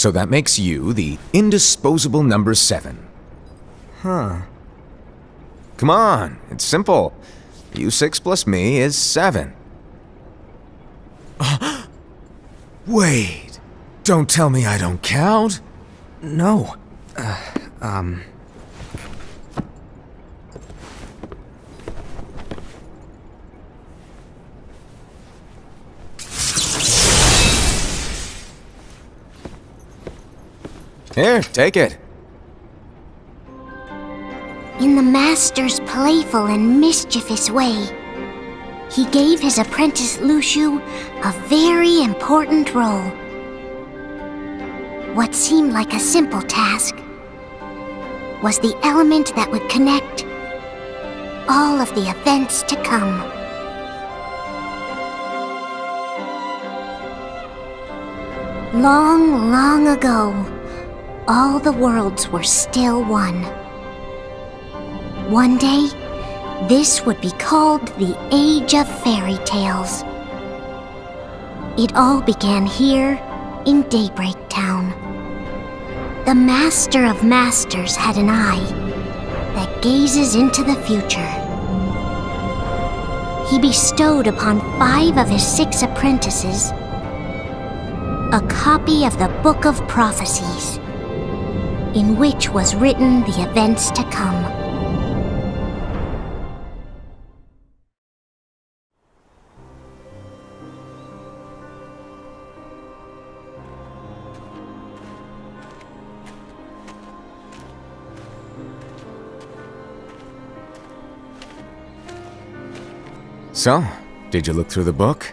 So that makes you the indisposable number 7. Huh. Come on, it's simple. You 6 plus me is 7. Wait, don't tell me I don't count. No. Here, take it. In the master's playful and mischievous way, he gave his apprentice Luxu a very important role. What seemed like a simple task was the element that would connect all of the events to come. Long, long ago, all the worlds were still one. One day, this would be called the Age of Fairy Tales. It all began here in Daybreak Town. The Master of Masters had an eye that gazes into the future. He bestowed upon 5 of his 6 apprentices a copy of the Book of Prophecies, in which was written the events to come. So, did you look through the book?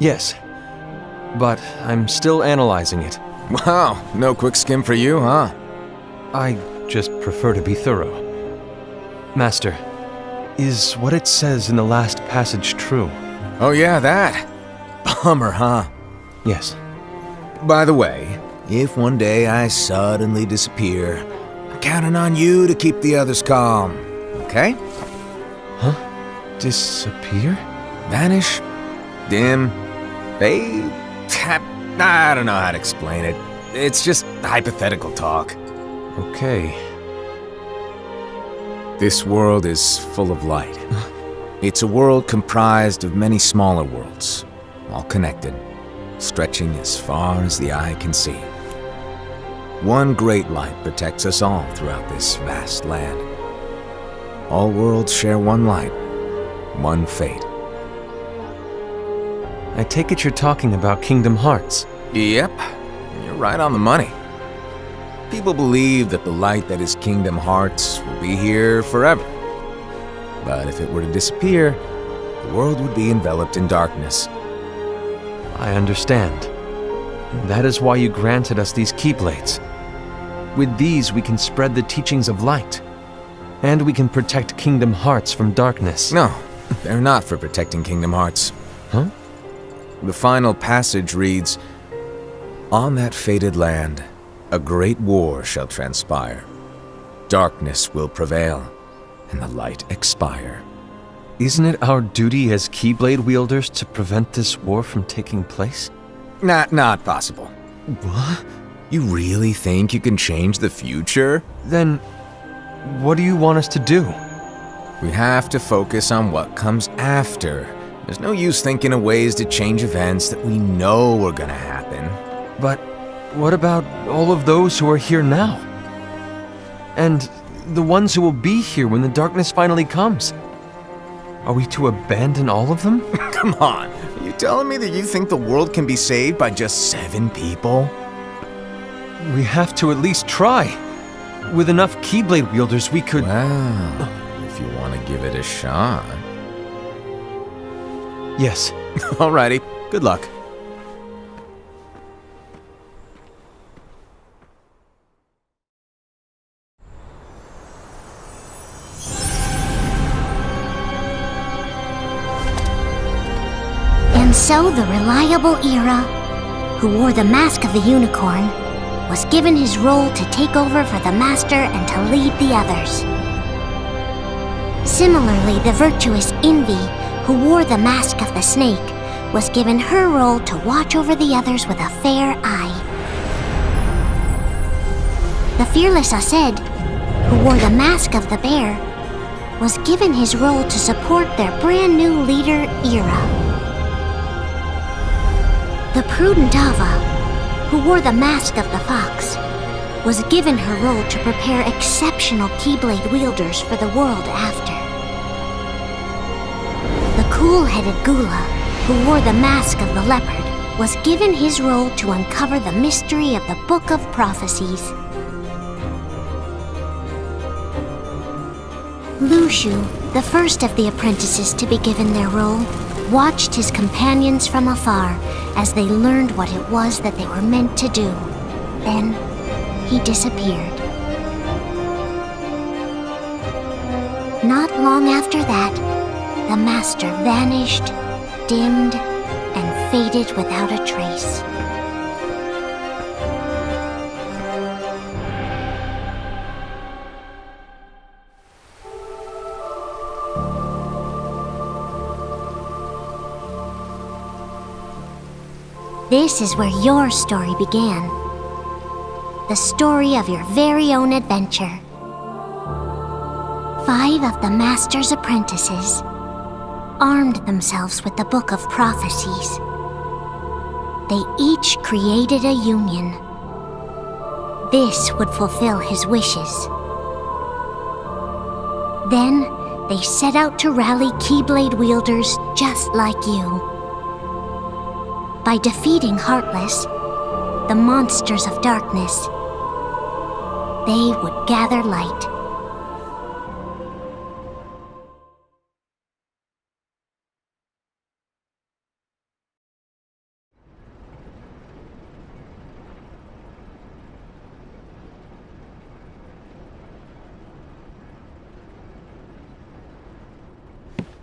Yes. But I'm still analyzing it. Wow, no quick skim for you, huh? I just prefer to be thorough. Master, is what it says in the last passage true? Oh yeah, that. Bummer, huh? Yes. By the way, if one day I suddenly disappear, I'm counting on you to keep the others calm, okay? Huh? Disappear? Vanish? Dim? Fade? I don't know how to explain it. It's just hypothetical talk. Okay. This world is full of light. It's a world comprised of many smaller worlds, all connected, stretching as far as the eye can see. One great light protects us all throughout this vast land. All worlds share one light, one fate. I take it you're talking about Kingdom Hearts. Yep, you're right on the money. People believe that the light that is Kingdom Hearts will be here forever. But if it were to disappear, the world would be enveloped in darkness. I understand. That is why you granted us these Keyblades. With these, we can spread the teachings of light. And we can protect Kingdom Hearts from darkness. No, they're not for protecting Kingdom Hearts. Huh? The final passage reads, "On that fated land, a great war shall transpire. Darkness will prevail, and the light expire." Isn't it our duty as Keyblade wielders to prevent this war from taking place? Not possible. What? You really think you can change the future? Then, what do you want us to do? We have to focus on what comes after. There's no use thinking of ways to change events that we know are gonna happen. But what about all of those who are here now? And the ones who will be here when the darkness finally comes? Are we to abandon all of them? Come on, are you telling me that you think the world can be saved by just 7 people? We have to at least try. With enough Keyblade wielders, we could... Well, if you want to give it a shot. Yes. Alrighty, good luck. And so the reliable Era, who wore the mask of the unicorn, was given his role to take over for the Master and to lead the others. Similarly, the virtuous Envy, who wore the mask of the snake, was given her role to watch over the others with a fair eye. The fearless Ased, who wore the mask of the bear, was given his role to support their brand new leader, Ira. The prudent Ava, who wore the mask of the fox, was given her role to prepare exceptional Keyblade wielders for the world after. The cool-headed Gula, who wore the mask of the leopard, was given his role to uncover the mystery of the Book of Prophecies. Luxu, the first of the apprentices to be given their role, watched his companions from afar as they learned what it was that they were meant to do. Then, he disappeared. Not long after that, the master vanished, dimmed, and faded without a trace. This is where your story began. The story of your very own adventure. 5 of the Master's apprentices armed themselves with the Book of Prophecies. They each created a union. This would fulfill his wishes. Then, they set out to rally Keyblade wielders just like you. By defeating Heartless, the monsters of darkness, they would gather light.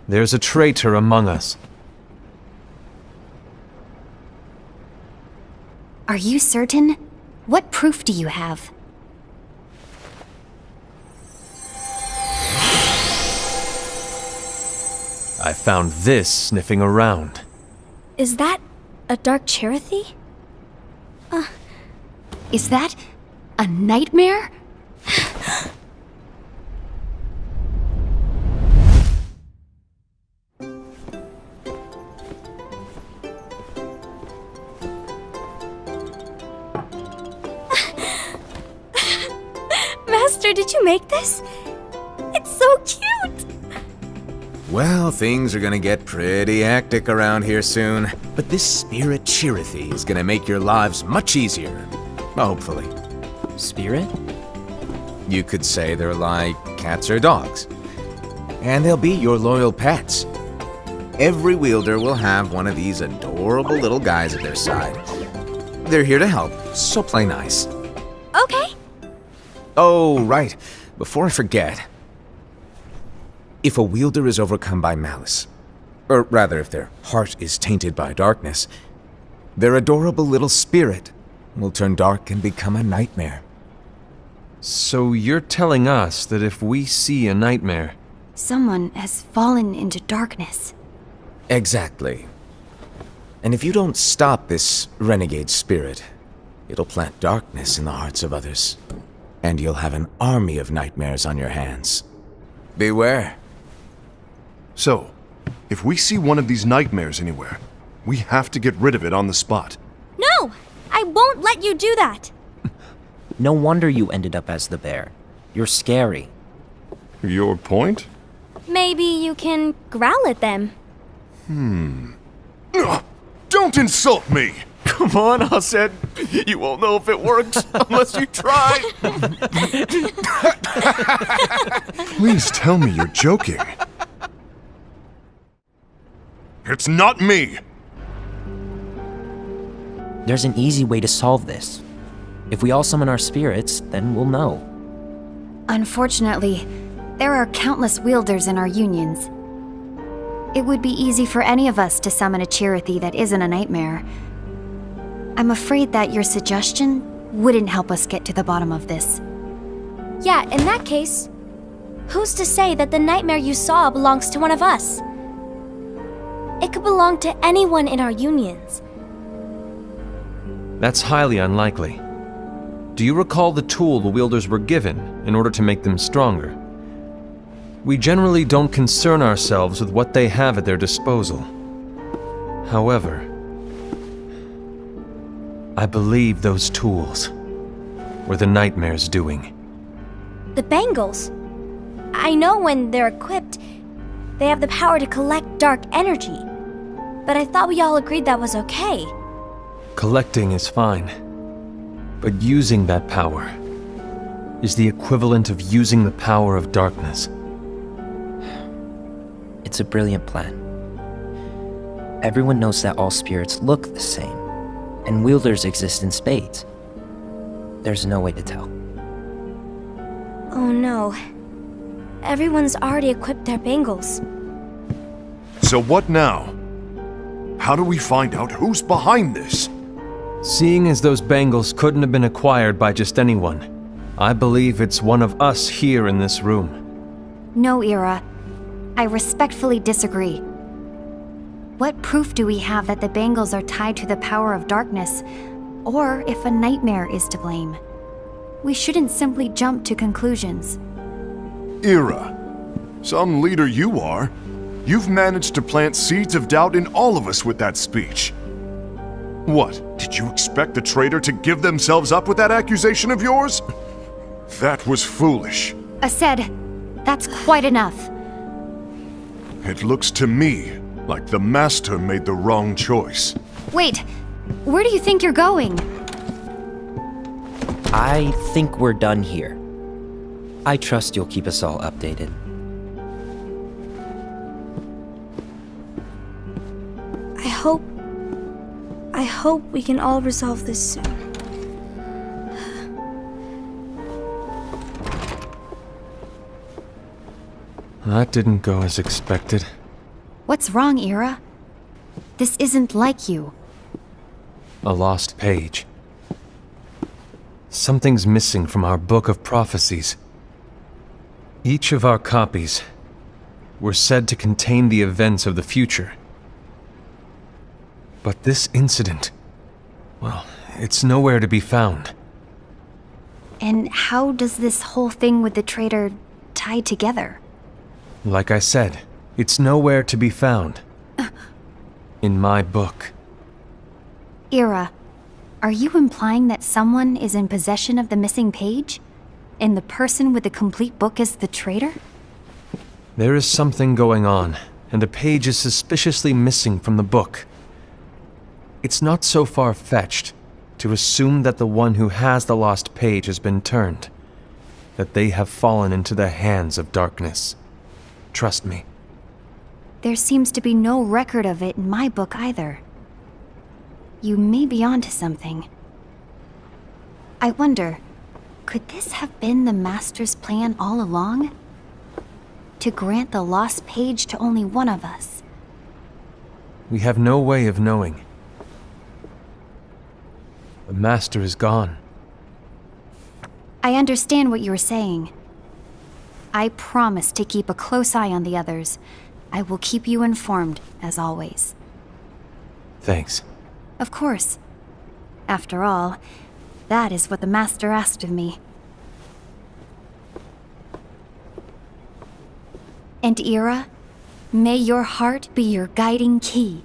There's a traitor among us. Are you certain? What proof do you have? I found this sniffing around. Is that a dark Cherothy? Is that a nightmare? Master, did you make this? It's so cute! Well, things are gonna get pretty hectic around here soon. But this spirit Cherothy is gonna make your lives much easier. Hopefully. Spirit? You could say they're like cats or dogs. And they'll be your loyal pets. Every wielder will have one of these adorable little guys at their side. They're here to help, so play nice. Okay. Oh, right. Before I forget. If a wielder is overcome by malice, or rather if their heart is tainted by darkness, their adorable little spirit will turn dark and become a nightmare. So you're telling us that if we see a nightmare... Someone has fallen into darkness. Exactly. And if you don't stop this renegade spirit, it'll plant darkness in the hearts of others. And you'll have an army of nightmares on your hands. Beware. So, if we see one of these nightmares anywhere, we have to get rid of it on the spot. No! I won't let you do that! No wonder you ended up as the bear. You're scary. Your point? Maybe you can growl at them. Ugh, don't insult me! Come on, Ased. You won't know if it works unless you try. Please tell me you're joking. It's not me! There's an easy way to solve this. If we all summon our spirits, then we'll know. Unfortunately, there are countless wielders in our unions. It would be easy for any of us to summon a Cherothy that isn't a nightmare. I'm afraid that your suggestion wouldn't help us get to the bottom of this. Yeah, in that case, who's to say that the nightmare you saw belongs to one of us? It could belong to anyone in our unions. That's highly unlikely. Do you recall the tool the wielders were given in order to make them stronger? We generally don't concern ourselves with what they have at their disposal. However, I believe those tools were the Nightmare's doing. The bangles. I know when they're equipped, they have the power to collect dark energy. But I thought we all agreed that was okay. Collecting is fine, but using that power is the equivalent of using the power of darkness. It's a brilliant plan. Everyone knows that all spirits look the same, and wielders exist in spades. There's no way to tell. Oh no. Everyone's already equipped their bangles. So what now? How do we find out who's behind this? Seeing as those bangles couldn't have been acquired by just anyone, I believe it's one of us here in this room. No, Ira. I respectfully disagree. What proof do we have that the bangles are tied to the power of darkness, or if a nightmare is to blame? We shouldn't simply jump to conclusions. Ira, some leader you are. You've managed to plant seeds of doubt in all of us with that speech. What, did you expect the traitor to give themselves up with that accusation of yours? That was foolish. Aced, that's quite enough. It looks to me like the Master made the wrong choice. Wait, where do you think you're going? I think we're done here. I trust you'll keep us all updated. I hope we can all resolve this soon. That didn't go as expected. What's wrong, Ira? This isn't like you. A lost page. Something's missing from our book of prophecies. Each of our copies were said to contain the events of the future. But this incident, well, it's nowhere to be found. And how does this whole thing with the traitor tie together? Like I said, it's nowhere to be found. In my book. Ira, are you implying that someone is in possession of the missing page? And the person with the complete book is the traitor? There is something going on, and a page is suspiciously missing from the book. It's not so far-fetched to assume that the one who has the lost page has been turned, that they have fallen into the hands of darkness. Trust me. There seems to be no record of it in my book either. You may be onto something. I wonder, could this have been the Master's plan all along? To grant the lost page to only one of us? We have no way of knowing. The Master is gone. I understand what you're saying. I promise to keep a close eye on the others. I will keep you informed, as always. Thanks. Of course. After all, that is what the Master asked of me. And Ira, may your heart be your guiding key.